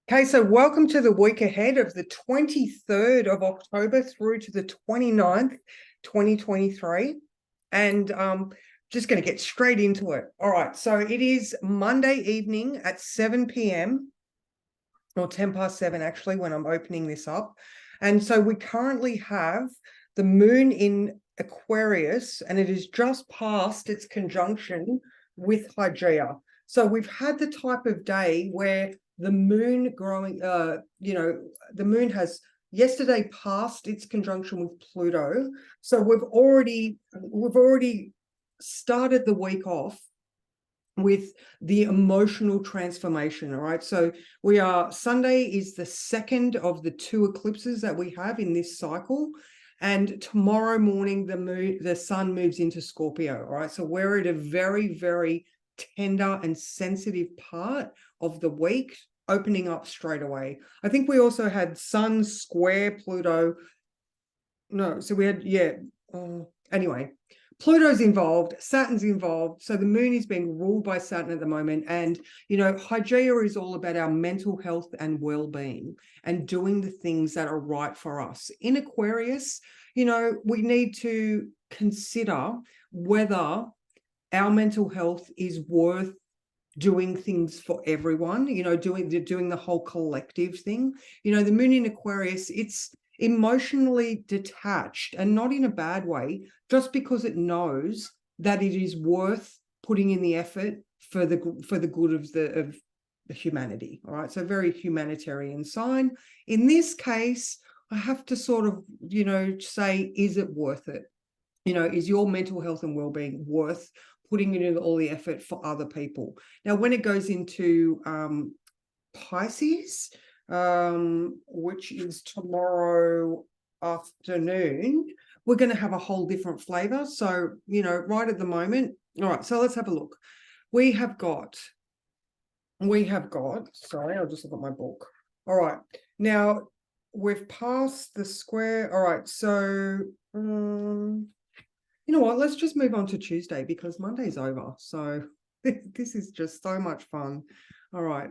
Okay, so welcome to the week ahead of the 23rd of October through to the 29th, 2023. And just going to get straight into it. All right, so it is Monday evening at 7 p.m. or 10 past 7 actually when I'm opening this up. And so we currently have the moon in Aquarius, and it is just past its conjunction with Hygeia. So we've had the type of day where the moon the moon has yesterday passed its conjunction with Pluto. So we've already started the week off with the emotional transformation. All right, so Sunday is the second of the two eclipses that we have in this cycle, and tomorrow morning the sun moves into Scorpio. All right, so we're at a very, very tender and sensitive part of the week, opening up straight away. I think we also had sun square Pluto. No, so we had, anyway, Pluto's involved, Saturn's involved. So the moon is being ruled by Saturn at the moment. And, Hygeia is all about our mental health and well-being and doing the things that are right for us. In Aquarius, we need to consider whether our mental health is worth doing things for everyone, doing the whole collective thing. The moon in Aquarius, it's emotionally detached, and not in a bad way, just because it knows that it is worth putting in the effort for the good of the humanity. All right, so very humanitarian sign. In this case, I have to sort of say, is it worth it? Is your mental health and well-being worth putting in all the effort for other people? Now, when it goes into Pisces, which is tomorrow afternoon, we're going to have a whole different flavor. So, right at the moment, all right, so let's have a look. We have got, sorry, I'll just look at my book. All right, now we've passed the square. All right, so you know what? Let's just move on to Tuesday because Monday's over. So this is just so much fun. All right.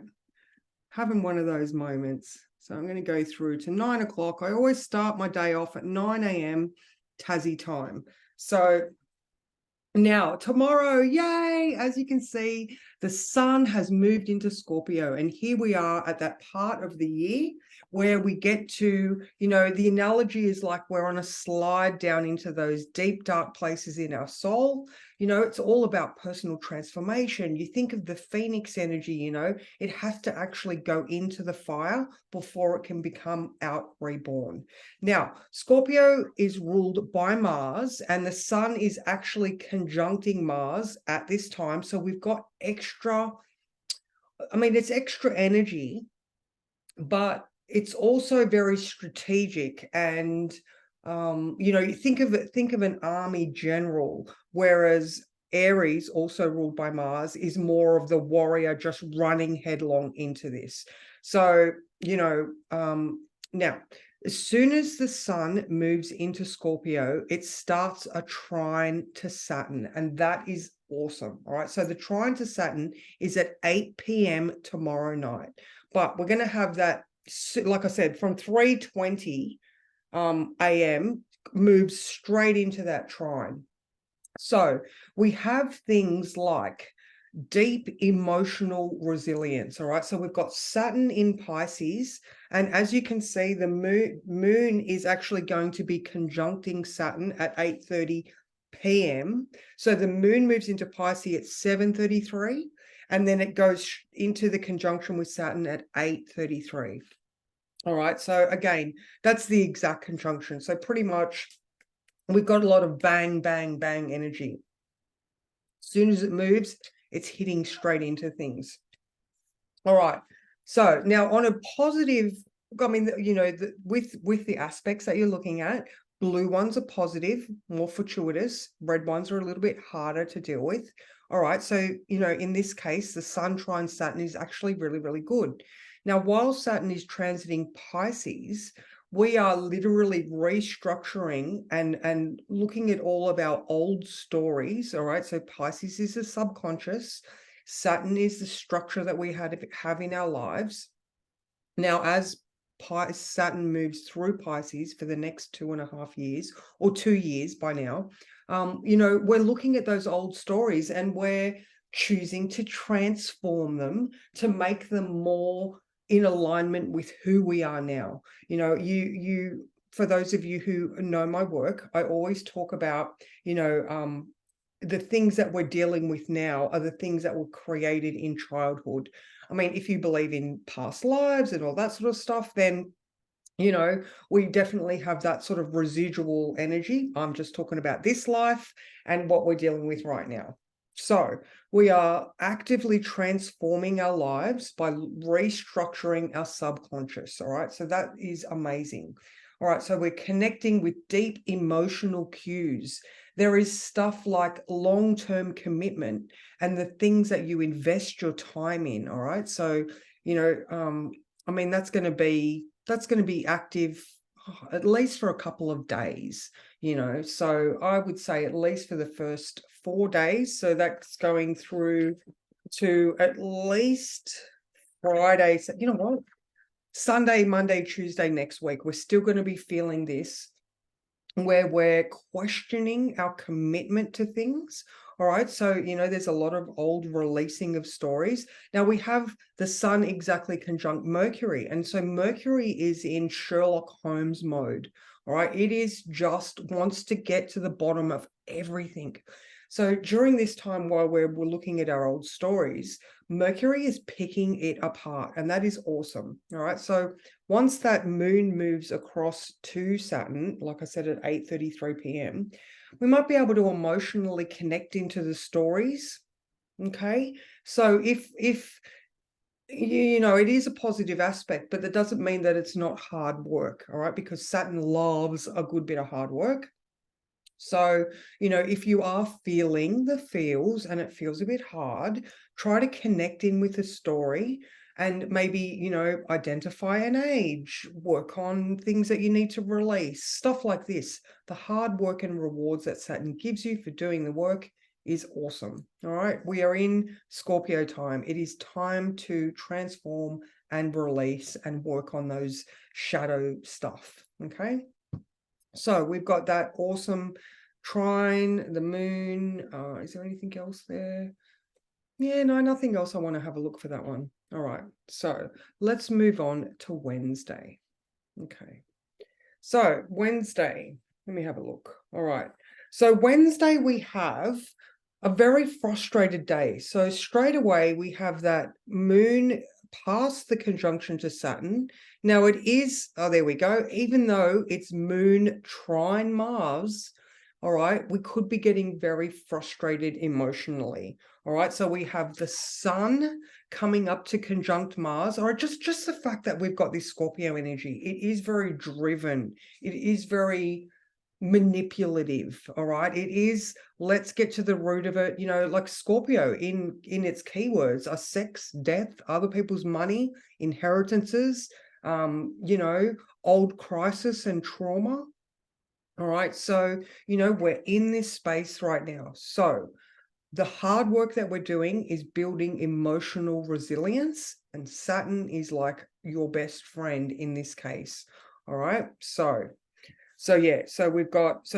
Having one of those moments. So I'm going to go through to 9 o'clock. I always start my day off at 9 a.m. Tassie time. So now tomorrow, yay, as you can see, the sun has moved into Scorpio, and here we are at that part of the year where we get to, the analogy is like we're on a slide down into those deep, dark places in our soul. It's all about personal transformation. You think of the Phoenix energy, it has to actually go into the fire before it can become out reborn. Now, Scorpio is ruled by Mars, and the sun is actually conjuncting Mars at this time. So we've got it's extra energy, but it's also very strategic. And you think of an army general, whereas Aries, also ruled by Mars, is more of the warrior, just running headlong into this. So now, as soon as the sun moves into Scorpio, it starts a trine to Saturn, and that is awesome. All right, so the trine to Saturn is at 8 p.m. tomorrow night, but we're going to have that, like I said, from 3:20 a.m. moves straight into that trine. So we have things like deep emotional resilience. All right, so we've got Saturn in Pisces, and as you can see, the moon is actually going to be conjuncting Saturn at 8:30 p.m. So the moon moves into Pisces at 7:33, and then it goes into the conjunction with Saturn at 8:33. All right, so again, that's the exact conjunction. So pretty much we've got a lot of bang, bang, bang energy. As soon as it moves, it's hitting straight into things. All right, so now on a positive, with the aspects that you're looking at, blue ones are positive, more fortuitous. Red ones are a little bit harder to deal with. All right, so in this case, the sun trine Saturn is actually really, really good. Now, while Saturn is transiting Pisces, we are literally restructuring and looking at all of our old stories. All right, so Pisces is the subconscious, Saturn is the structure that we have in our lives. Now, as Saturn moves through Pisces for the next 2.5 years, or 2 years by now, we're looking at those old stories and we're choosing to transform them to make them more in alignment with who we are now. For those of you who know my work, I always talk about, the things that we're dealing with now are the things that were created in childhood. I mean, if you believe in past lives and all that sort of stuff, then we definitely have that sort of residual energy. I'm just talking about this life and what we're dealing with right now. So we are actively transforming our lives by restructuring our subconscious. All right. So that is amazing. All right. So we're connecting with deep emotional cues. There is stuff like long-term commitment and the things that you invest your time in. All right. So, I mean, that's going to be active at least for a couple of days, so I would say at least for the first 4 days. So that's going through to at least Friday. So, you know what? Sunday, Monday, Tuesday next week, we're still going to be feeling this, where we're questioning our commitment to things. All right. So, there's a lot of old releasing of stories. Now we have the sun exactly conjunct Mercury. And so Mercury is in Sherlock Holmes mode. All right. It is just wants to get to the bottom of everything. So during this time, while we're looking at our old stories, Mercury is picking it apart. And that is awesome. All right. So once that moon moves across to Saturn, like I said, at 8:33 p.m., we might be able to emotionally connect into the stories. Okay. So if it is a positive aspect, but that doesn't mean that it's not hard work. All right. Because Saturn loves a good bit of hard work. So, if you are feeling the feels and it feels a bit hard, try to connect in with the story and maybe, identify an age, work on things that you need to release, stuff like this. The hard work and rewards that Saturn gives you for doing the work is awesome. All right. We are in Scorpio time. It is time to transform and release and work on those shadow stuff. Okay. So we've got that awesome trine, the moon. Is there anything else there? Yeah, no, nothing else. I want to have a look for that one. All right. So let's move on to Wednesday. Okay. So Wednesday, let me have a look. All right. So Wednesday, we have a very frustrated day. So straight away, we have that moon past the conjunction to Saturn. Now it is, oh, there we go. Even though it's moon trine Mars, all right, we could be getting very frustrated emotionally. All right. So we have the sun coming up to conjunct Mars, or just the fact that we've got this Scorpio energy. It is very driven. It is very manipulative. All right. It is, let's get to the root of it. Like Scorpio in its keywords are sex, death, other people's money, inheritances, old crisis and trauma. All right. So, we're in this space right now. So the hard work that we're doing is building emotional resilience, and Saturn is like your best friend in this case. All right. So yeah, so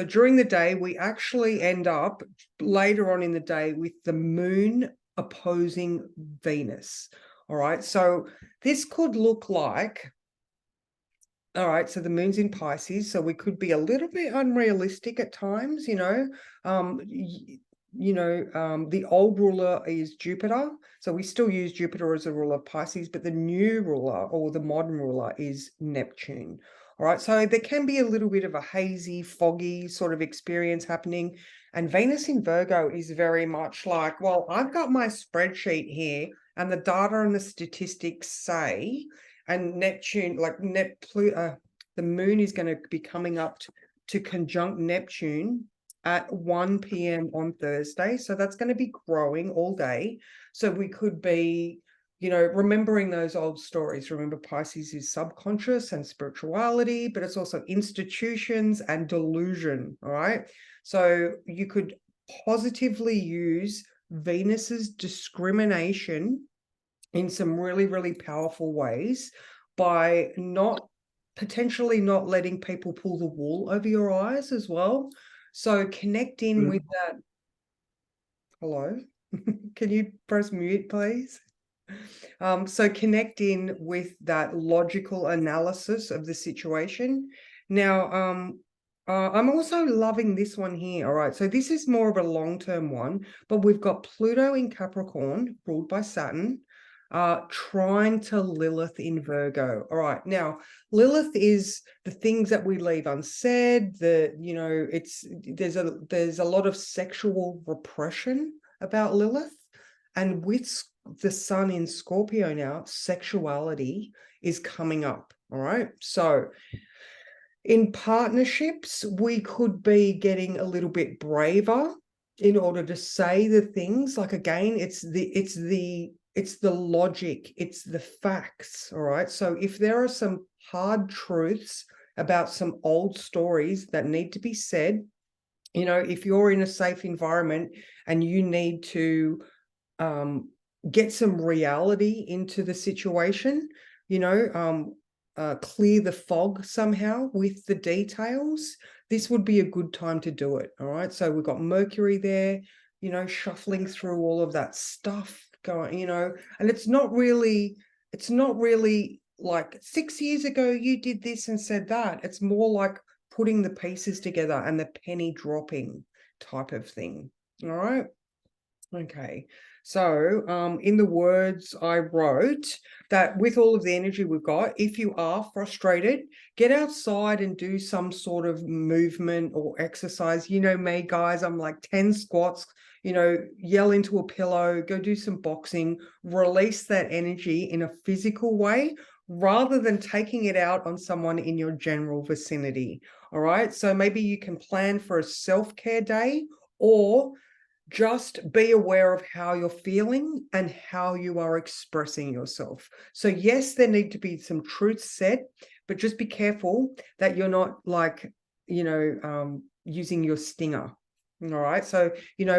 during the day, we actually end up later on in the day with the moon opposing Venus. All right. So this could look like, all right, so the moon's in Pisces, so we could be a little bit unrealistic at times, the old ruler is Jupiter. So we still use Jupiter as a ruler of Pisces, but the new ruler or the modern ruler is Neptune. All right, so there can be a little bit of a hazy, foggy sort of experience happening. And Venus in Virgo is very much like, well, I've got my spreadsheet here and the data and the statistics say, and Neptune, the moon is going to be coming up to conjunct Neptune at 1 p.m. on Thursday. So that's going to be growing all day. So we could be, remembering those old stories. Remember, Pisces is subconscious and spirituality, but it's also institutions and delusion. All right. So you could positively use Venus's discrimination in some really, really powerful ways by potentially not letting people pull the wool over your eyes as well. So connect in with that. Hello, can you press mute, please? So connect in with that logical analysis of the situation. Now, I'm also loving this one here. All right, so this is more of a long-term one, but we've got Pluto in Capricorn, ruled by Saturn, trine to Lilith in Virgo. All right, now Lilith is the things that we leave unsaid. There's a lot of sexual repression about Lilith, and with the sun in Scorpio now, sexuality is coming up. All right, so in partnerships, we could be getting a little bit braver in order to say the things. Like, again, it's the logic, it's the facts. All right, so if there are some hard truths about some old stories that need to be said, if you're in a safe environment and you need to get some reality into the situation, clear the fog somehow with the details, this would be a good time to do it. All right, so we've got Mercury there, shuffling through all of that stuff going, and it's not really like 6 years ago you did this and said that. It's more like putting the pieces together and the penny dropping type of thing. All right, okay. So in the words I wrote, that with all of the energy we've got, if you are frustrated, get outside and do some sort of movement or exercise. You know me, guys, I'm like 10 squats, yell into a pillow, go do some boxing, release that energy in a physical way rather than taking it out on someone in your general vicinity. All right, so maybe you can plan for a self-care day, or just be aware of how you're feeling and how you are expressing yourself. So yes, there need to be some truth said, but just be careful that you're not like, using your stinger. All right. So,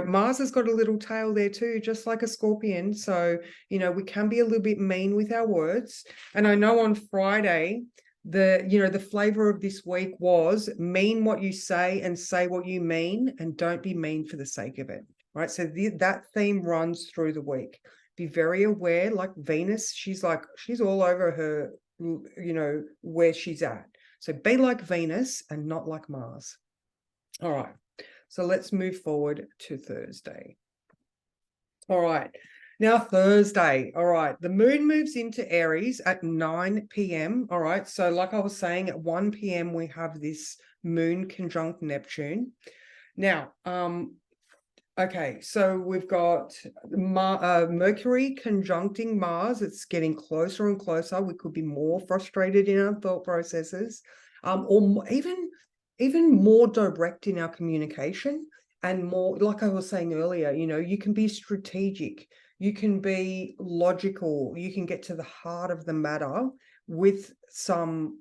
Mars has got a little tail there too, just like a scorpion. So, we can be a little bit mean with our words. And I know on Friday, the flavor of this week was mean what you say and say what you mean, and don't be mean for the sake of it. Right, so that theme runs through the week. Be very aware, like Venus, she's all over her, where she's at. So be like Venus and not like Mars. All right, so let's move forward to Thursday. All right, now Thursday. All right, the moon moves into Aries at 9 p.m. All right, so like I was saying, at 1 p.m. we have this moon conjunct Neptune. Now, okay, so we've got Mercury conjuncting Mars. It's getting closer and closer. We could be more frustrated in our thought processes, or even more direct in our communication, and more, like I was saying earlier, you can be strategic, you can be logical, you can get to the heart of the matter with some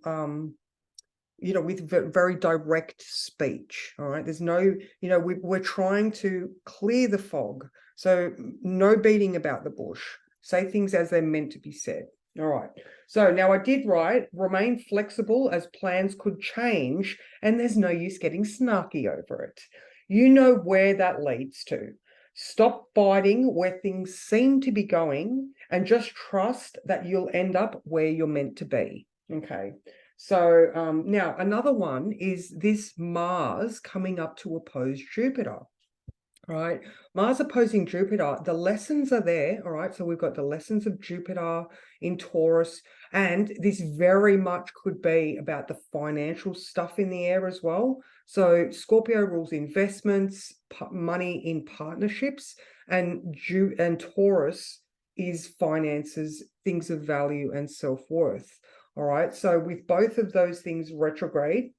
with very direct speech. All right, there's no, we're trying to clear the fog, so no beating about the bush. Say things as they're meant to be said. All right, so now I did write, remain flexible as plans could change, and there's no use getting snarky over it. You know where that leads to. Stop fighting where things seem to be going and just trust that you'll end up where you're meant to be. Okay, so now another one is this Mars coming up to oppose Jupiter. Right, Mars opposing Jupiter, the lessons are there. All right, so we've got the lessons of Jupiter in Taurus, and this very much could be about the financial stuff in the air as well. So Scorpio rules investments, money in partnerships, and Taurus is finances, things of value and self-worth. All right, so with both of those things retrograde,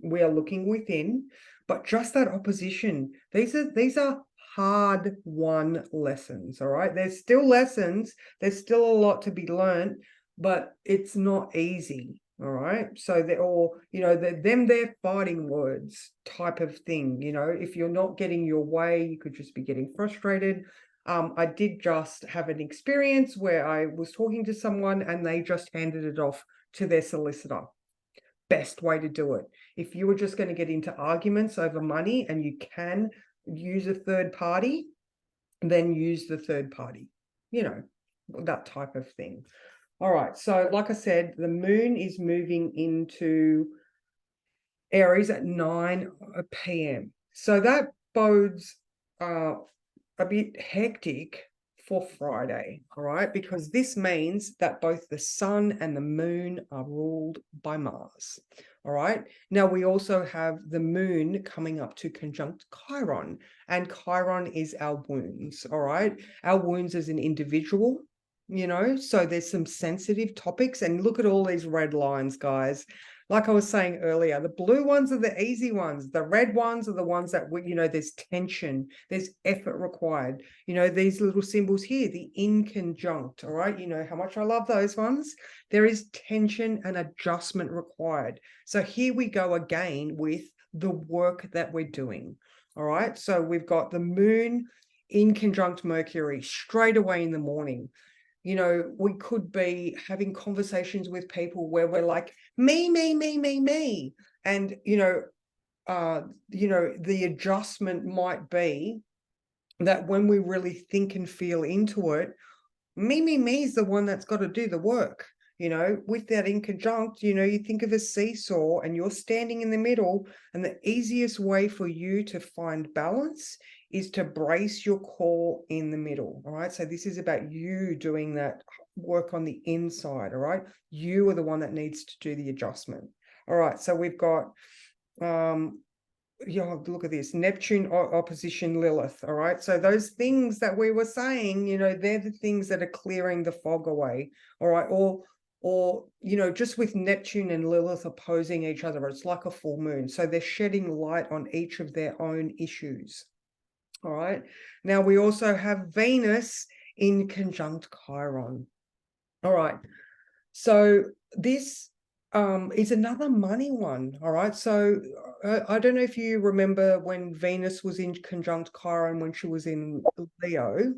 we are looking within. But just that opposition, these are hard won lessons. All right, there's still lessons, there's still a lot to be learned, but it's not easy. All right, so they're all, they're fighting words type of thing. If you're not getting your way, you could just be getting frustrated. I did just have an experience where I was talking to someone and they just handed it off to their solicitor. Best way to do it. If you were just going to get into arguments over money and you can use a third party, then use the third party, that type of thing. All right. So like I said, the moon is moving into Aries at 9 p.m. So that bodes a bit hectic for Friday, all right? Because this means that both the sun and the moon are ruled by Mars, all right? Now, we also have the moon coming up to conjunct Chiron, and Chiron is our wounds, all right? Our wounds as an individual, so there's some sensitive topics, and look at all these red lines, guys. Like I was saying earlier, the blue ones are the easy ones. The red ones are the ones that, there's tension, there's effort required. These little symbols here, the in conjunct, all right? You know how much I love those ones. There is tension and adjustment required. So here we go again with the work that we're doing, all right? So we've got the moon in conjunct Mercury straight away in the morning. We could be having conversations with people where we're like, me. And, the adjustment might be that when we really think and feel into it, me is the one that's got to do the work. With that in conjunct, you think of a seesaw and you're standing in the middle, and the easiest way for you to find balance is to brace your core in the middle. All right. So this is about you doing that work on the inside. All right. You are the one that needs to do the adjustment. All right. So we've got, look at this, Neptune opposition Lilith. All right. So those things that we were saying, they're the things that are clearing the fog away. All right. Or, just with Neptune and Lilith opposing each other, it's like a full moon. So they're shedding light on each of their own issues. All right. Now we also have Venus in conjunct Chiron. All right. So this is another money one. All right. So I don't know if you remember when Venus was in conjunct Chiron when she was in Leo.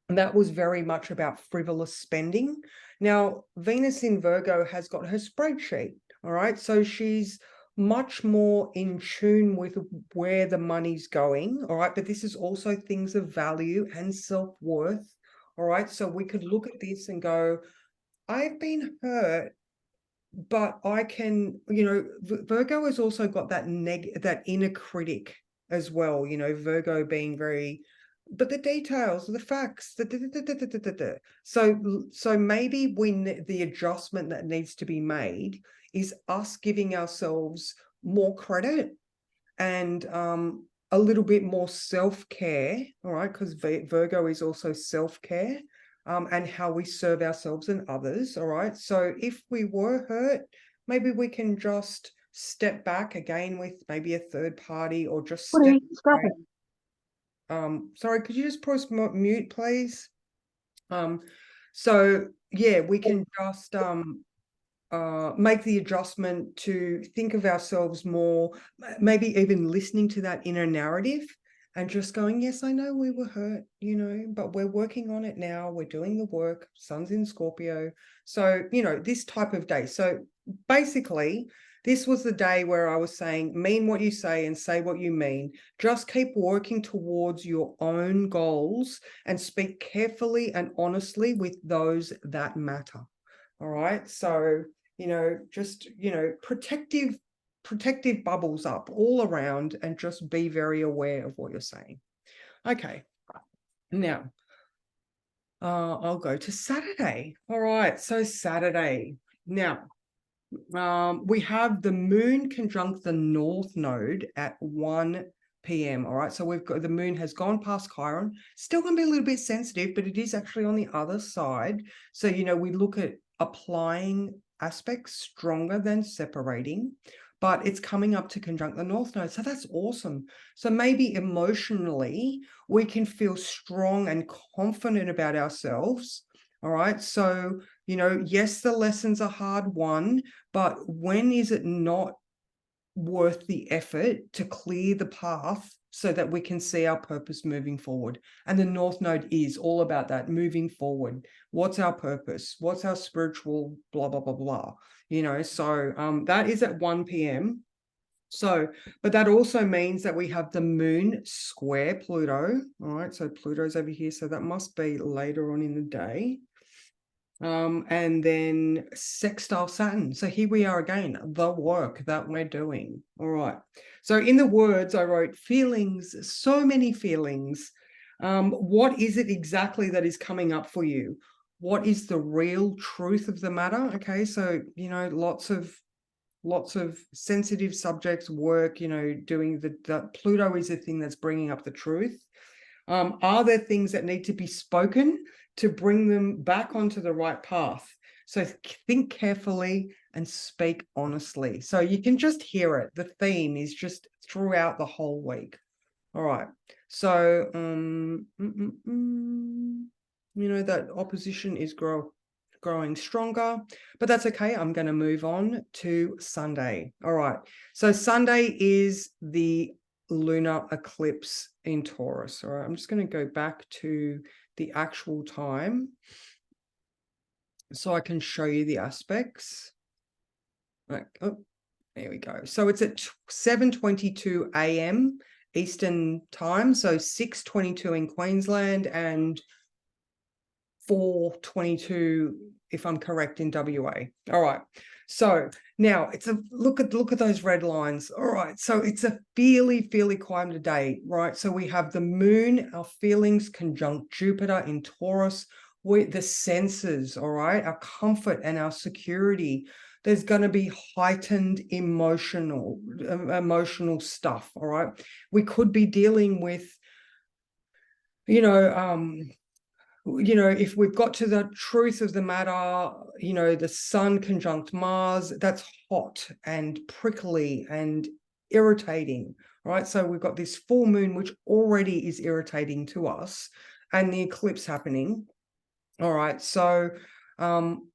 And that was very much about frivolous spending. Now, Venus in Virgo has got her spreadsheet. All right. So she's much more in tune with where the money's going. All right. But this is also things of value and self-worth. All right. So we could look at this and go, I've been hurt, but I can, Virgo has also got that inner critic as well, Virgo being very, but the details, the facts, so maybe the adjustment that needs to be made is us giving ourselves more credit and a little bit more self-care, all right, because Virgo is also self-care, and how we serve ourselves and others, all right? So if we were hurt, maybe we can just step back again with maybe a third party or just step away. Sorry, could you just press mute, please? So yeah, we can just make the adjustment to think of ourselves more, maybe even listening to that inner narrative and just going, yes, I know we were hurt, but we're working on it now. We're doing the work. Sun's in Scorpio. So, this type of day. So basically, this was the day where I was saying, mean what you say and say what you mean. Just keep working towards your own goals and speak carefully and honestly with those that matter. All right. So, just, protective bubbles up all around and just be very aware of what you're saying. Okay. Now, I'll go to Saturday. All right. So Saturday. Now, we have the moon conjunct the north node at 1 p.m. All right. So we've got the moon has gone past Chiron, still going to be a little bit sensitive, but it is actually on the other side. So, we look at applying aspects stronger than separating, but it's coming up to conjunct the north node. So that's awesome. So maybe emotionally we can feel strong and confident about ourselves. All right. So, yes, the lessons are hard won, but when is it not worth the effort to clear the path so that we can see our purpose moving forward. And the North Node is all about that, moving forward. What's our purpose? What's our spiritual blah, blah, blah, blah, so that is at 1 p.m. So, but that also means that we have the moon square Pluto. All right, so Pluto's over here, so that must be later on in the day. And then sextile Saturn. So here we are again, the work that we're doing. All right. So in the words, I wrote feelings, so many feelings. What is it exactly that is coming up for you? What is the real truth of the matter? Okay, so lots of sensitive subjects work, doing the Pluto is the thing that's bringing up the truth. Are there things that need to be spoken to bring them back onto the right path? So think carefully and speak honestly. So you can just hear it. The theme is just throughout the whole week. All right. So, that opposition is growing stronger, but that's okay. I'm going to move on to Sunday. All right. So Sunday is the lunar eclipse in Taurus. All right. I'm just going to go back to the actual time so I can show you the aspects. Right. Oh, there we go. So it's at 7:22 a.m. Eastern time. So 6:22 in Queensland and 4:22, if I'm correct, in WA. All right. So now it's a look at those red lines. All right. So it's a fairly quiet today, right? So we have the moon, our feelings conjunct Jupiter in Taurus, with the senses, all right, our comfort and our security. There's going to be heightened emotional stuff. All right. We could be dealing with, if we've got to the truth of the matter, the sun conjunct Mars, that's hot and prickly and irritating, right? So we've got this full moon, which already is irritating to us, and the eclipse happening. All right. So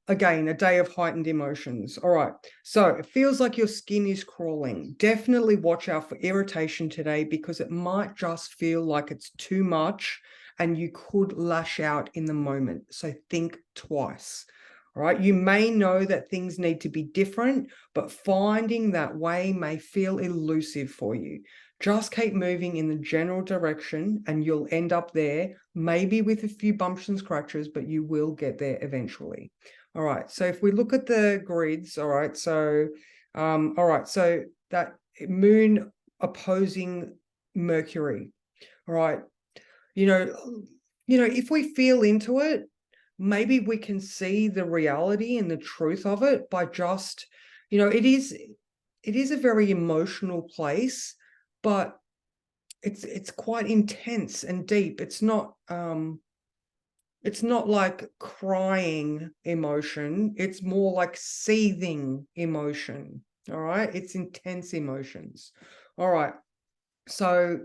again, a day of heightened emotions. All right. So it feels like your skin is crawling. Definitely watch out for irritation today, because it might just feel like it's too much and you could lash out in the moment. So think twice. All right. You may know that things need to be different, but finding that way may feel elusive for you. Just keep moving in the general direction and you'll end up there, maybe with a few bumps and scratches, but you will get there eventually. All right. So if we look at the grids, all right. So, so that moon opposing Mercury. All right. If we feel into it, maybe we can see the reality and the truth of it by just, it is a very emotional place, but it's quite intense and deep. It's not like crying emotion. It's more like seething emotion. All right. It's intense emotions. All right. So,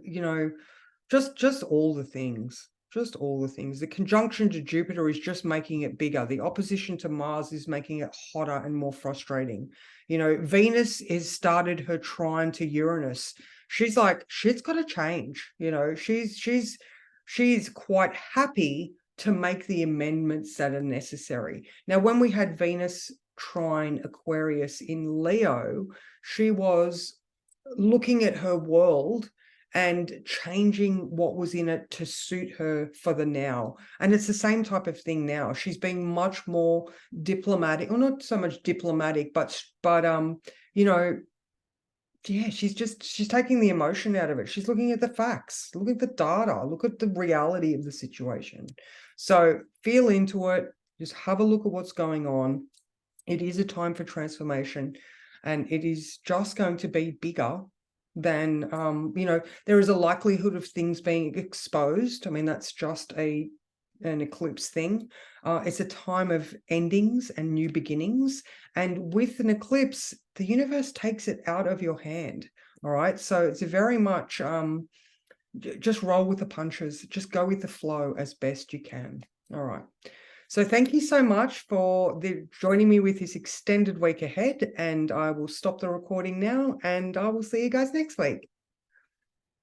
just all the things. Just all the things. The conjunction to Jupiter is just making it bigger. The opposition to Mars is making it hotter and more frustrating. Venus has started her trine to Uranus. She's like, shit's got to change. She's quite happy to make the amendments that are necessary. Now, when we had Venus trine Aquarius in Leo, she was looking at her world and changing what was in it to suit her for the now. And it's the same type of thing now. She's being much more diplomatic, or not so much diplomatic, but she's taking the emotion out of it. She's looking at the facts, look at the data, look at the reality of the situation. So feel into it, just have a look at what's going on. It is a time for transformation, and it is just going to be bigger than, there is a likelihood of things being exposed. I mean, that's just an eclipse thing. It's a time of endings and new beginnings. And with an eclipse, the universe takes it out of your hand. All right. So it's a very much, just roll with the punches, just go with the flow as best you can. All right. So thank you so much for joining me with this extended week ahead, and I will stop the recording now and I will see you guys next week.